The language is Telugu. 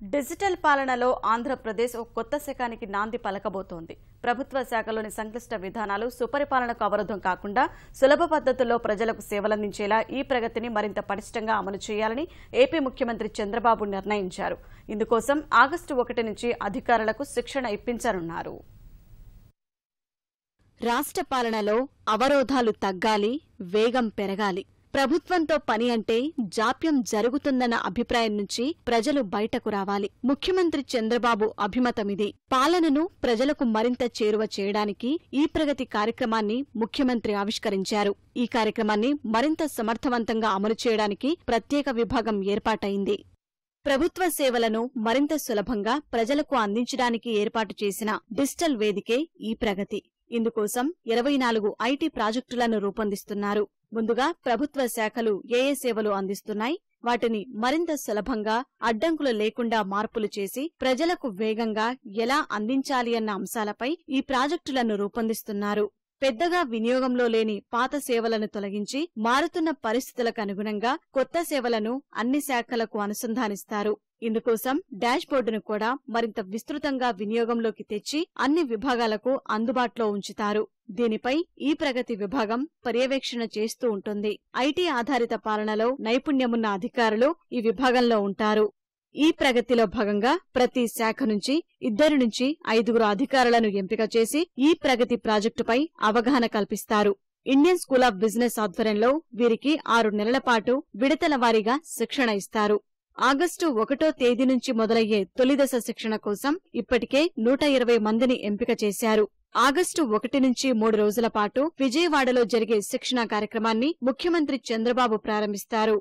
డిజిటల్ పాలనలో ఆంధ్రప్రదేశ్ ఒక కొత్త శకానికి నాంది పలకబోతోంది. ప్రభుత్వ శాఖలోని సంక్లిష్ట విధానాలు సుపరిపాలనకు అవరోధం కాకుండా సులభ పద్ధతుల్లో ప్రజలకు సేవలందించేలా ఈ ప్రగతిని మరింత పటిష్టంగా అమలు చేయాలని ఏపీ ముఖ్యమంత్రి చంద్రబాబు నిర్ణయించారు. ఇందుకోసం ఆగస్టు 1 నుంచి అధికారులకు శిక్షణ ఇప్పించనున్నారు. రాష్ట్ర పాలనలో అవరోధాలు తగ్గాలి, వేగం పెరగాలి. ప్రభుత్వంతో పని అంటే జాప్యం జరుగుతుందన్న అభిప్రాయం నుంచి ప్రజలు బయటకు రావాలి. ముఖ్యమంత్రి చంద్రబాబు అభిమతమిది. పాలనను ప్రజలకు మరింత చేరువ చేయడానికి ఈ ప్రగతి కార్యక్రమాన్ని ముఖ్యమంత్రి ఆవిష్కరించారు. ఈ కార్యక్రమాన్ని మరింత సమర్థవంతంగా అమలు చేయడానికి ప్రత్యేక విభాగం ఏర్పాటైంది. ప్రభుత్వ సేవలను మరింత సులభంగా ప్రజలకు అందించడానికి ఏర్పాటు చేసిన డిజిటల్ వేదికే ఈ ప్రగతి. ఇందుకోసం 24 ఐటీ ప్రాజెక్టులను రూపొందిస్తున్నారు. ముందుగా ప్రభుత్వ శాఖలు ఏ సేవలు అందిస్తున్నాయి, వాటిని మరింత సులభంగా అడ్డంకులు లేకుండా మార్పులు చేసి ప్రజలకు వేగంగా ఎలా అందించాలి అన్న అంశాలపై ఈ ప్రాజెక్టులను రూపొందిస్తున్నారు. పెద్దగా వినియోగంలో లేని పాత సేవలను తొలగించి మారుతున్న పరిస్థితులకు అనుగుణంగా కొత్త సేవలను అన్ని శాఖలకు అనుసంధానిస్తారు. ఇందుకోసం డాష్ బోర్డును కూడా మరింత విస్తృతంగా వినియోగంలోకి తెచ్చి అన్ని విభాగాలకు అందుబాటులో ఉంచుతారు. దీనిపై ఈ ప్రగతి విభాగం పర్యవేక్షణ చేస్తూ ఉంటుంది. ఐటీ ఆధారిత పాలనలో నైపుణ్యమున్న అధికారులు ఈ విభాగంలో ఉంటారు. ఈ ప్రగతిలో భాగంగా ప్రతి శాఖ నుంచి 2 నుంచి 5 అధికారులను ఎంపిక చేసి ఈ ప్రగతి ప్రాజెక్టుపై అవగాహన కల్పిస్తారు. ఇండియన్ స్కూల్ ఆఫ్ బిజినెస్ ఆధ్వర్యంలో వీరికి 6 నెలల పాటు విడతల వారీగా శిక్షణ ఇస్తారు. ఆగస్టు 1వ తేదీ నుంచి మొదలయ్యే తొలిదశ శిక్షణ కోసం ఇప్పటికే 120 మందిని ఎంపిక చేశారు. ఆగస్టు 1 నుంచి 3 రోజుల పాటు విజయవాడలో జరిగే శిక్షణా కార్యక్రమాన్ని ముఖ్యమంత్రి చంద్రబాబు ప్రారంభిస్తారు.